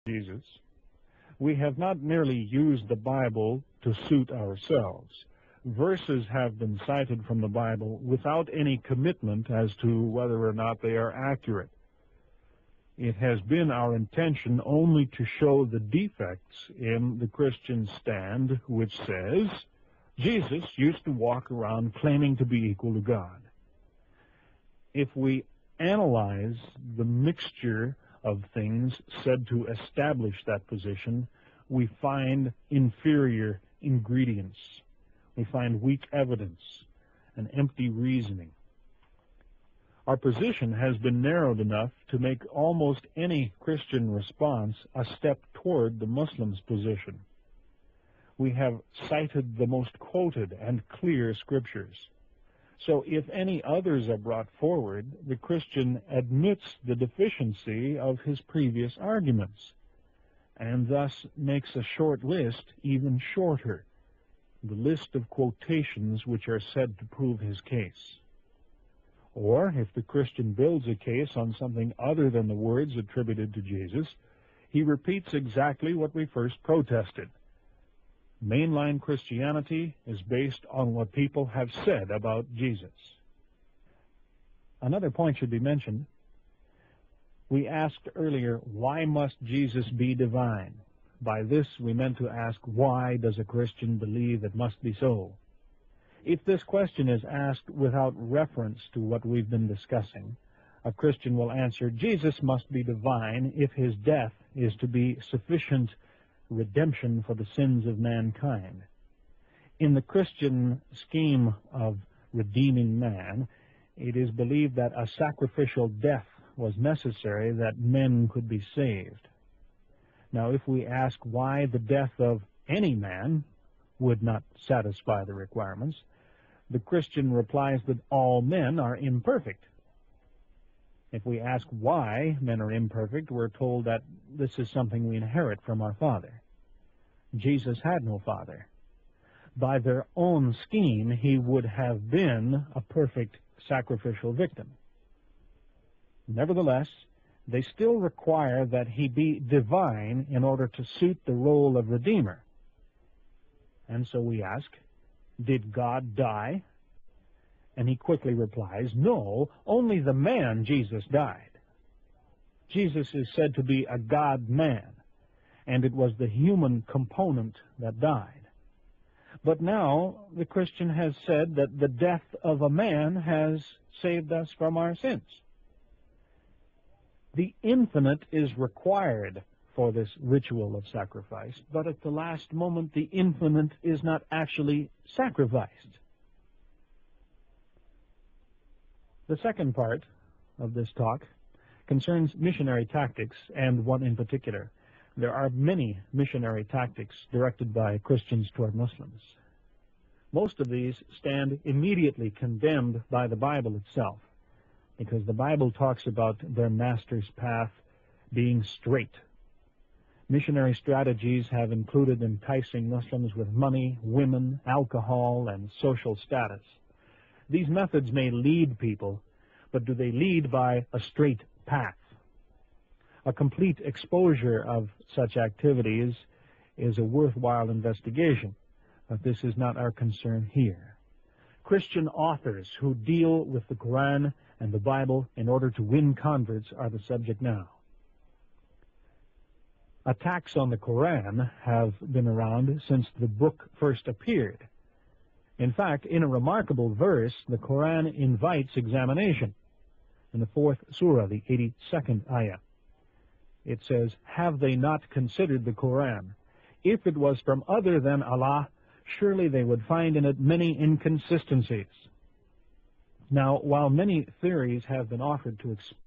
Jesus. We have not merely used the Bible to suit ourselves. Verses have been cited from the Bible without any commitment as to whether or not they are accurate. It has been our intention only to show the defects in the Christian stand, which says Jesus used to walk around claiming to be equal to God. If we analyze the mixture of things said to establish that position, we find inferior ingredients. We find weak evidence and empty reasoning. Our position has been narrowed enough to make almost any Christian response a step toward the Muslim's position. We have cited the most quoted and clear scriptures. So if any others are brought forward, the Christian admits the deficiency of his previous arguments, and thus makes a short list even shorter, the list of quotations which are said to prove his case. Or, if the Christian builds a case on something other than the words attributed to Jesus, he repeats exactly what we first protested. Mainline Christianity is based on what people have said about Jesus. Another point should be mentioned. We asked earlier, why must Jesus be divine? By this we meant to ask, why does a Christian believe it must be so? If this question is asked without reference to what we've been discussing, a Christian will answer, Jesus must be divine if his death is to be sufficient redemption for the sins of mankind. In the Christian scheme of redeeming man, it is believed that a sacrificial death was necessary that men could be saved. Now, if we ask why the death of any man would not satisfy the requirements, the Christian replies that all men are imperfect. If we ask why men are imperfect, we're told that this is something we inherit from our Father. Jesus had no father. By their own scheme, he would have been a perfect sacrificial victim. Nevertheless, they still require that he be divine in order to suit the role of Redeemer. And so we ask, did God die? And he quickly replies, no, only the man Jesus died. Jesus is said to be a God-man, and it was the human component that died. But now the Christian has said that the death of a man has saved us from our sins. The infinite is required for this ritual of sacrifice, but at the last moment the infinite is not actually sacrificed. The second part of this talk concerns missionary tactics, and one in particular. There are many missionary tactics directed by Christians toward Muslims. Most of these stand immediately condemned by the Bible itself, because the Bible talks about their master's path being straight. Missionary strategies have included enticing Muslims with money, women, alcohol, and social status. These methods may lead people, but do they lead by a straight path? A complete exposure of such activities is a worthwhile investigation, but this is not our concern here. Christian authors who deal with the Quran and the Bible in order to win converts are the subject now. Attacks on the Quran have been around since the book first appeared. In fact, in a remarkable verse, the Quran invites examination. In the 4th surah, the 82nd ayah, it says, "Have they not considered the Quran? If it was from other than Allah, surely they would find in it many inconsistencies." Now, while many theories have been offered to explain